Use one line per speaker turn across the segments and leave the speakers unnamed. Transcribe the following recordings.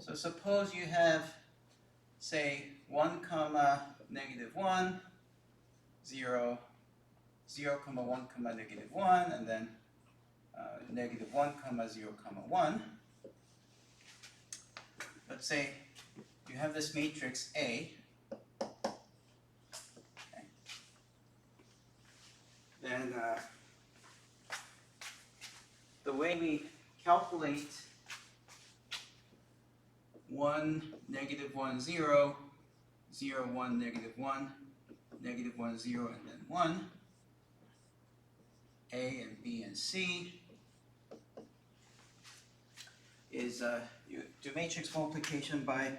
So suppose you have, say, 1 comma negative 1, 0, 0 comma 1 comma negative 1, and then negative 1 comma 0 comma 1. Let's say you have this matrix A. Okay. Then the way we calculate 1, negative 1, 0, 0, 1, negative 1, negative 1, 0, and then 1, A and B and C, is you do matrix multiplication by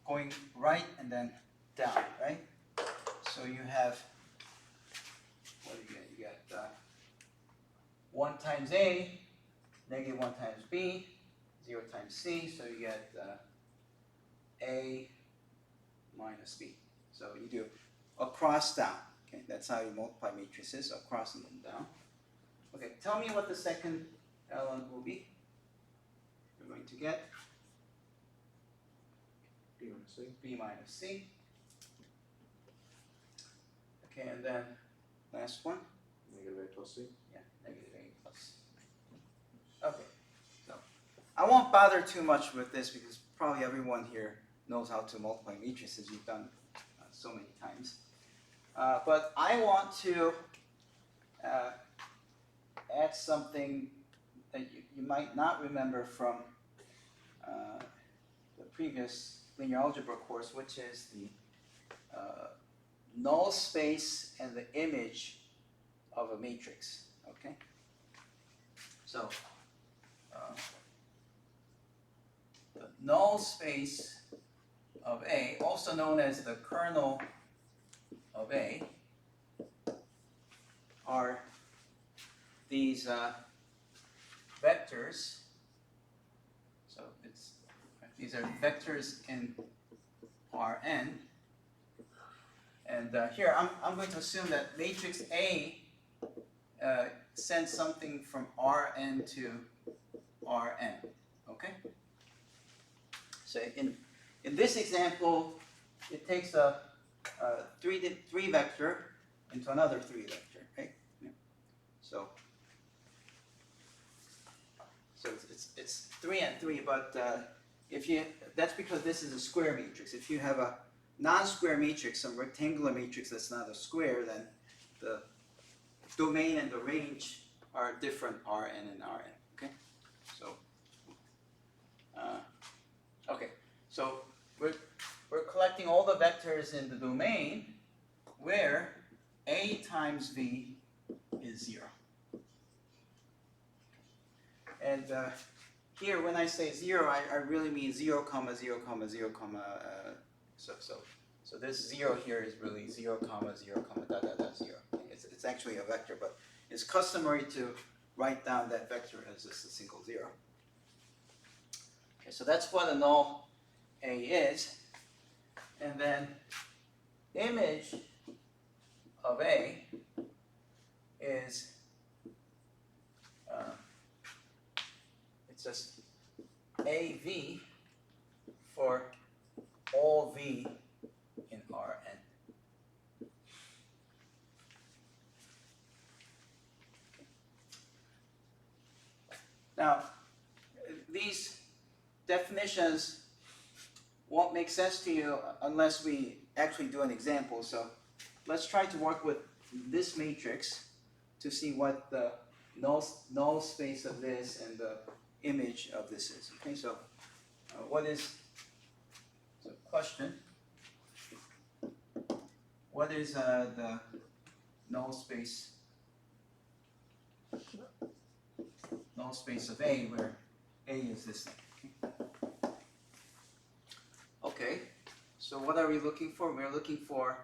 going right and then down, right? So you have, what do you get? You get 1 times A, negative 1 times B, 0 times C, so you get A minus B. So you do across down. Okay, that's how you multiply matrices, across and then down. Okay, tell me what the second element will be. You're going to get
B minus C.
B minus C. Okay, and then last one.
Negative A plus C.
Yeah, negative A plus. Okay, so I won't bother too much with this because probably everyone here knows how to multiply matrices. You've done so many times. But I want to add something that you might not remember from the previous linear algebra course, which is the null space and the image of a matrix. Okay? So, the null space of A, also known as the kernel of A, are these vectors. So these are vectors in Rn. And here I'm going to assume that matrix A sends something from Rn to Rn. Okay? So in this example, it takes a 3 vector into another 3 vector, right? Yeah. So it's 3 and 3, but that's because this is a square matrix. If you have a non-square matrix, some rectangular matrix that's not a square, then the domain and the range are different, Rn and Rn. Okay, so so we're collecting all the vectors in the domain where A times V is 0. And here, when I say 0, I really mean 0, 0, 0, so this 0 here is really 0, 0, dot, dot, dot, 0. It's actually a vector, but it's customary to write down that vector as just a single 0. Okay, so that's what a null A is. And then image of A is it's just AV for all V in Rn. Now, these definitions won't make sense to you unless we actually do an example. So let's try to work with this matrix to see what the null space of this and the image of this is. Okay, so what is the question? What is the null space of A, where A is this thing? Okay, so what are we looking for? We're looking for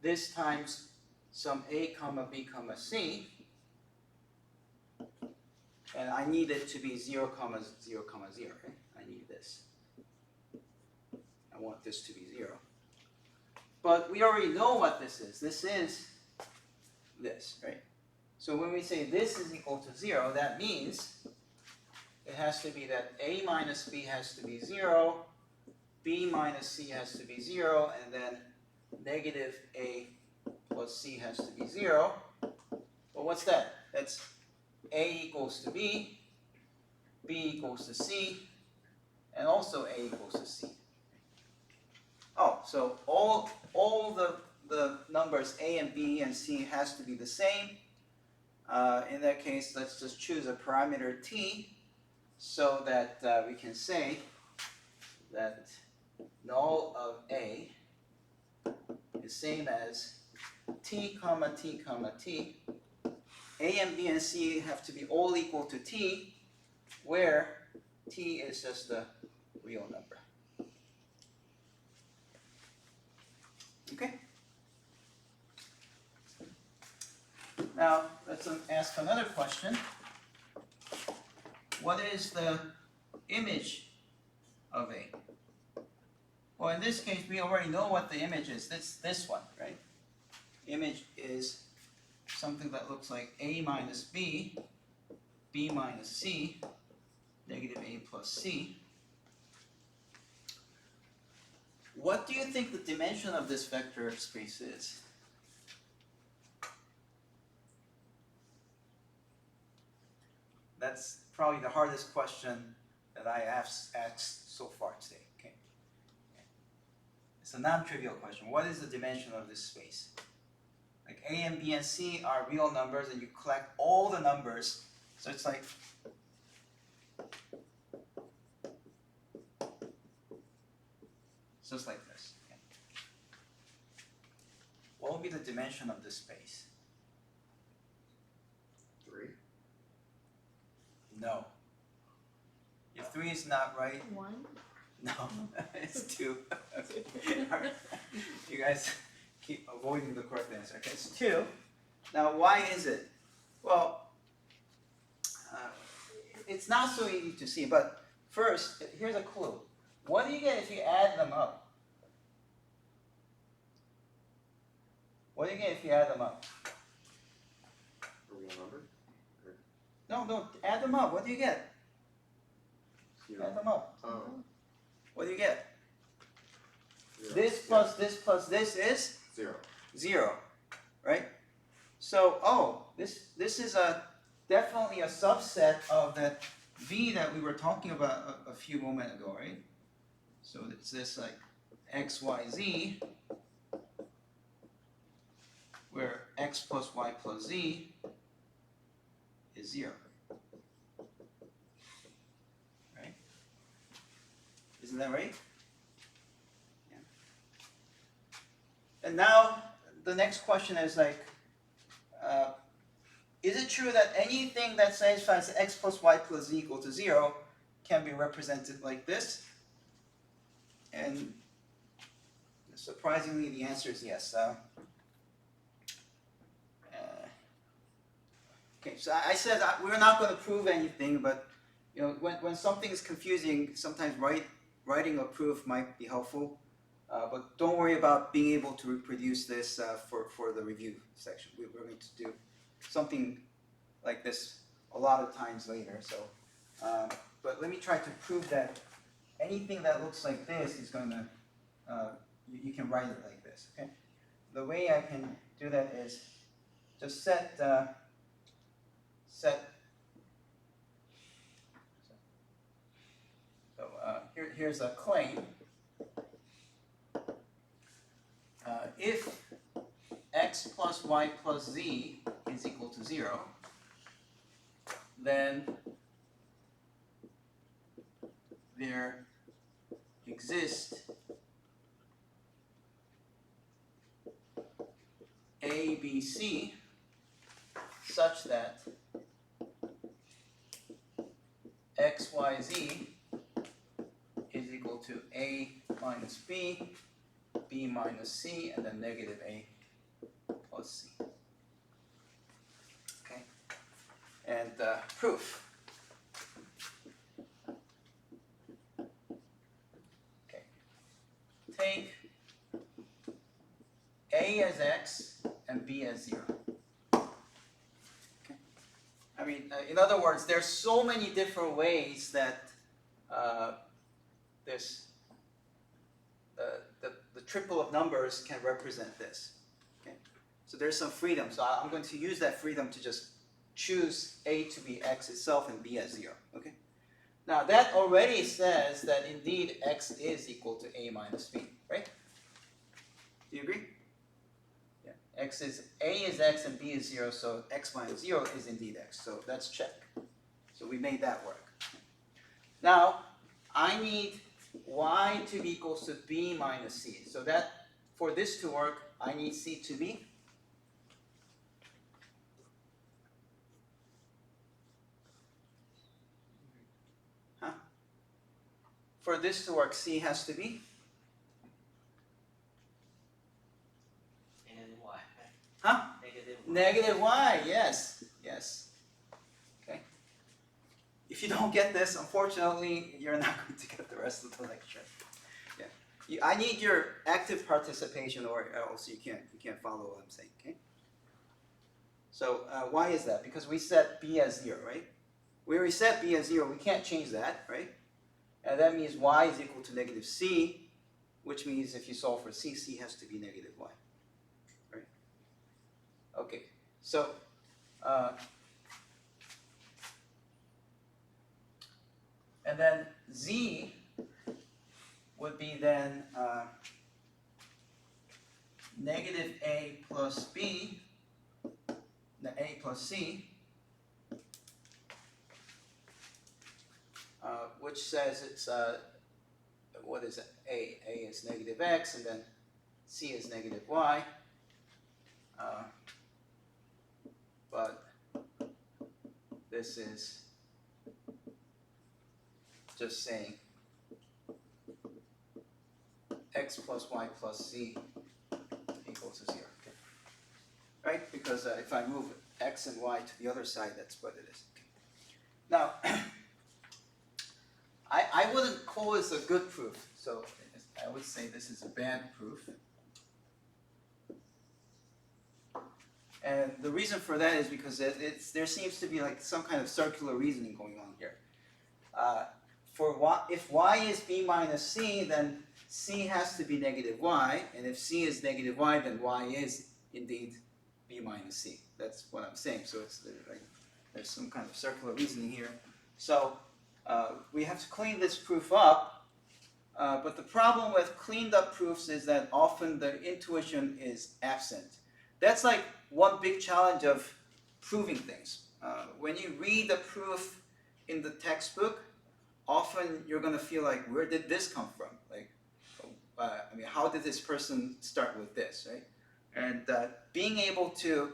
this times some A comma B comma C, and I need it to be 0 comma 0 comma 0, right? I need this. I want this to be 0. But we already know what this is. This is this, right? So when we say this is equal to 0, that means it has to be that a minus b has to be 0, b minus c has to be 0, and then negative a plus c has to be 0. Well, what's that? That's a equals to b equals to c, and also a equals to c. Oh, so all the numbers a and b and c has to be the same. In that case, let's just choose a parameter t so that we can say that null of a is same as t comma t comma t. A and b and c have to be all equal to t, where t is just a real number. Okay? Now, let's ask another question. What is the image of A? Well, in this case, we already know what the image is. This one, right? Image is something that looks like A minus B, B minus C, negative A plus C. What do you think the dimension of this vector space is? That's probably the hardest question that I have asked so far today. Okay. It's a non-trivial question. What is the dimension of this space? Like A and B and C are real numbers, and you collect all the numbers. So it's like just like this. Okay. What will be the dimension of this space?
3.
No. If 3 is not right,
1?
no, it's 2. Okay. All right. You guys keep avoiding the correct answer. Okay, it's 2. Now, why is it? Well, it's not so easy to see, but first, here's a clue. What do you get if you add them up? What do you get if you add them up?
A real number?
No, add them up. What do you get?
0.
Add them up.
Oh.
What do you get?
0.
This plus this plus this is
0.
0, right? So, this is definitely a subset of that v that we were talking about a few moments ago, right? So it's this like x, y, z, where x plus y plus z is 0. Right? Isn't that right? Yeah. And now the next question is like, is it true that anything that satisfies x plus y plus z equal to 0 can be represented like this? And surprisingly, the answer is yes. Okay, so I said we're not going to prove anything, but you know, when something is confusing, sometimes writing a proof might be helpful. But don't worry about being able to reproduce this for the review section. We're going to do something like this a lot of times later. So, but let me try to prove that anything that looks like this is going to, you can write it like this. Okay. The way I can do that is just set. So here's a claim. If x plus y plus z is equal to 0, then there exists A, B, C such that x, y, z is equal to A minus B, B minus C, and then negative A plus C. Okay? And proof. Okay. Take A as x and B as 0. I mean, in other words, there's so many different ways that this the triple of numbers can represent this. Okay, so there's some freedom. So I'm going to use that freedom to just choose A to be x itself and B as 0. Okay. Now that already says that indeed x is equal to A minus B, right? Do you agree? Yeah. A is x and B is 0, so x minus 0 is indeed x. So that's check. So we made that work. Now I need y to be equals to B minus C. So that for this to work, I need C to be For this to work, C has to be
Negative y.
Huh?
Negative y.
Negative y, yes. Yes. Okay. If you don't get this, unfortunately, you're not going to get the rest of the lecture. Yeah. I need your active participation, or else you can't follow what I'm saying. Okay. So why is that? Because we set B as 0, right? We already set B as 0. We can't change that, right? And that means y is equal to negative c, which means if you solve for c, c has to be negative y. Right? Okay, so and then z would be then negative a plus b, a plus c, which says it's, what is it? A is negative x, and then c is negative y. But this is just saying x plus y plus z equals to 0. Okay. Right? Because if I move x and y to the other side, that's what it is. Okay. Now, I wouldn't call this a good proof, so I would say this is a bad proof. And the reason for that is because there seems to be like some kind of circular reasoning going on here. If y is b minus c, then c has to be negative y, and if c is negative y, then y is indeed b minus c. That's what I'm saying. So it's like there's some kind of circular reasoning here. So we have to clean this proof up, but the problem with cleaned up proofs is that often the intuition is absent. That's like one big challenge of proving things. When you read the proof in the textbook, often you're going to feel like, where did this come from? Like, I mean, how did this person start with this, right? And being able to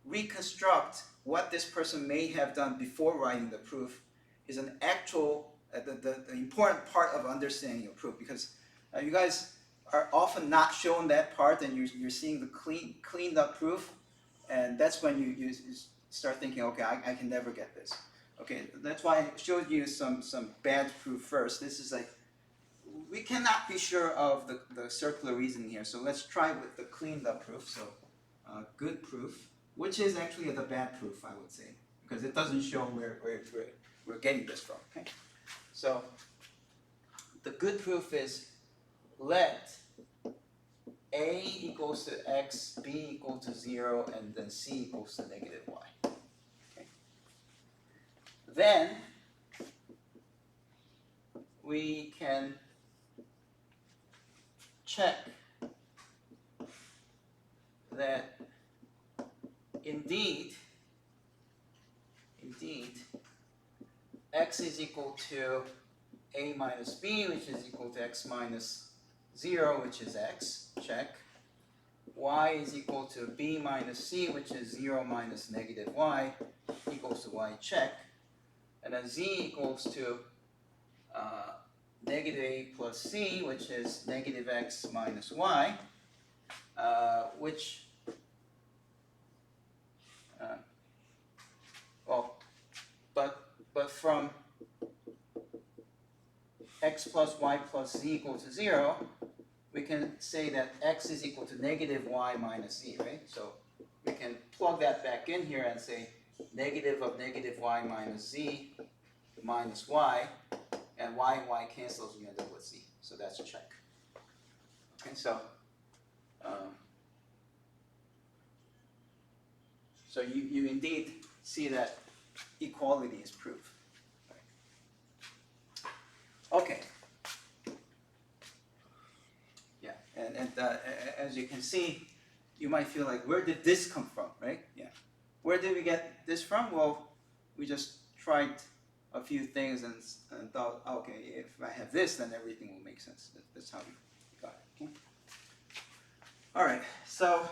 reconstruct what this person may have done before writing the proof is an actual, the important part of understanding a proof, because you guys are often not shown that part, and you're seeing the cleaned up proof, and that's when you start thinking, okay, I can never get this. Okay, that's why I showed you some bad proof first. This is like, we cannot be sure of the circular reasoning here, so let's try with the cleaned up proof. So good proof, which is actually the bad proof, I would say, because it doesn't show where we're getting this from. Okay, so the good proof is let a equals to x, b equal to 0, and then c equals to negative y. Okay. Then we can check that indeed x is equal to a minus b, which is equal to x minus 0, which is x, check. Y is equal to b minus c, which is 0 minus negative y, equals to y, check. And then z equals to negative a plus c, which is negative x minus y, which, but from x plus y plus z equal to 0, we can say that x is equal to negative y minus z, right? So we can plug that back in here and say negative of negative y minus z minus y, and y cancels, we end up with z. So that's a check. Okay, so so you indeed see that equality is proved. Okay. Yeah, and as you can see, you might feel like, where did this come from, right? Yeah. Where did we get this from? Well, we just tried a few things and thought, okay, if I have this, then everything will make sense. That's how we got it. Okay? All right, so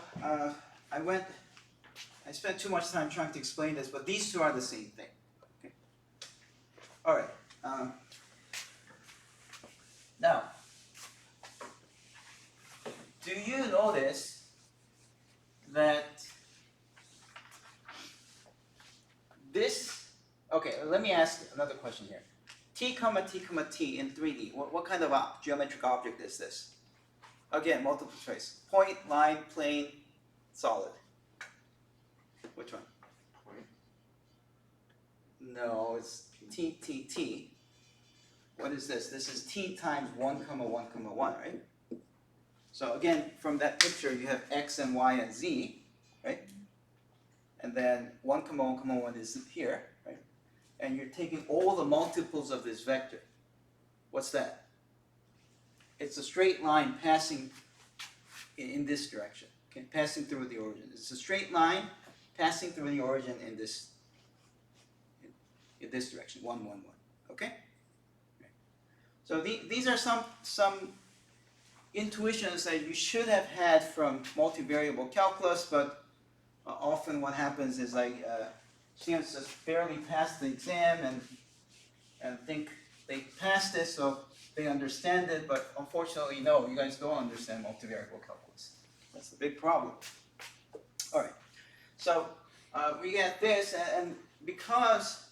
I spent too much time trying to explain this, but these two are the same thing. Okay. All right. Now, do you notice that this, okay, let me ask another question here. T, T in 3D, what kind of geometric object is this? Again, multiple choice. Point, line, plane, solid. Which one?
Point.
No, it's T. What is this? This is T times 1, 1, right? So again, from that picture, you have X and Y and Z, right? And then 1, 1 is here, right? And you're taking all the multiples of this vector. What's that? It's a straight line passing in this direction, okay? Passing through the origin. It's a straight line passing through the origin in this direction, 1, 1, 1, okay? So these are some intuitions that you should have had from multivariable calculus, but often what happens is like students just barely pass the exam and think they passed it, so they understand it, but unfortunately, no, you guys don't understand multivariable calculus. That's the big problem. All right, so we get this, and because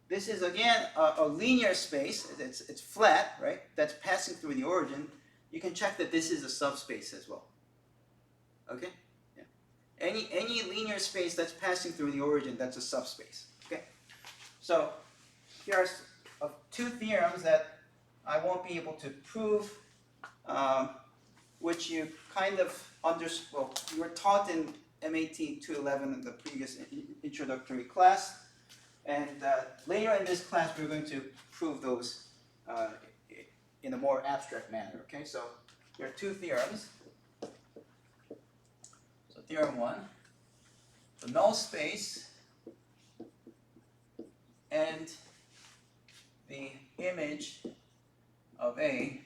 this is again a linear space, it's flat, right? That's passing through the origin. You can check that this is a subspace as well. Okay? Yeah. Any linear space that's passing through the origin, that's a subspace. Okay? So here are two theorems that I won't be able to prove, which you kind of well, you were taught in MAT 211 in the previous introductory class. And later in this class, we're going to prove those in a more abstract manner, okay? So there are two theorems. So theorem 1, the null space and the image of A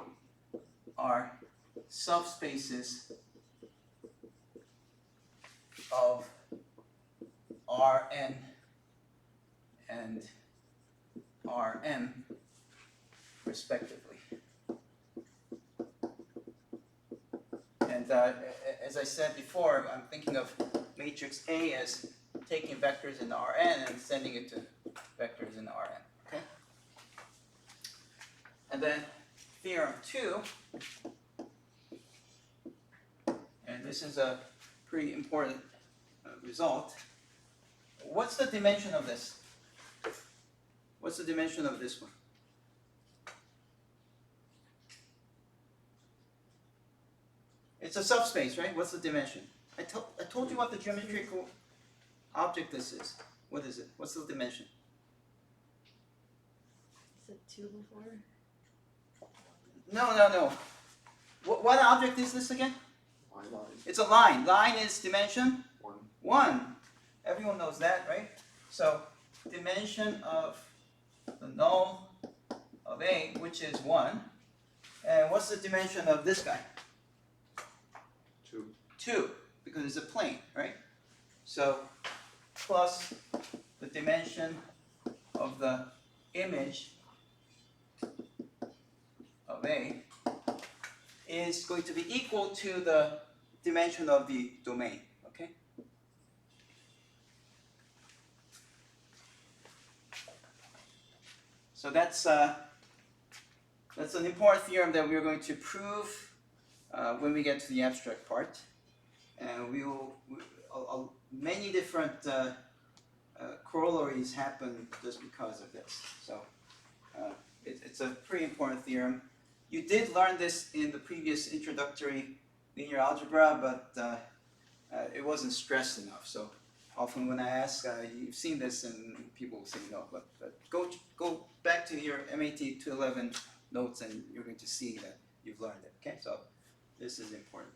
are subspaces of Rn and Rm respectively. And as I said before, I'm thinking of matrix A as taking vectors in Rn and sending it to vectors in Rn. Okay? And then theorem 2, and this is a pretty important result. What's the dimension of this? What's the dimension of this one? It's a subspace, right? What's the dimension? I told you what the geometrical object this is. What is it? What's the dimension?
Is it 2 before?
No. What object is this again?
Line.
It's a line. Line is dimension?
1.
1. Everyone knows that, right? So dimension of the null of A, which is 1. And what's the dimension of this guy?
2.
2, because it's a plane, right? So plus the dimension of the image of A is going to be equal to the dimension of the domain, okay? So that's an important theorem that we're going to prove when we get to the abstract part. And we will many different corollaries happen just because of this. So it's a pretty important theorem. You did learn this in the previous introductory linear algebra, but it wasn't stressed enough. So often when I ask, you've seen this, and people will say no. But go back to your MAT 211 notes, and you're going to see that you've learned it. Okay, so this is important.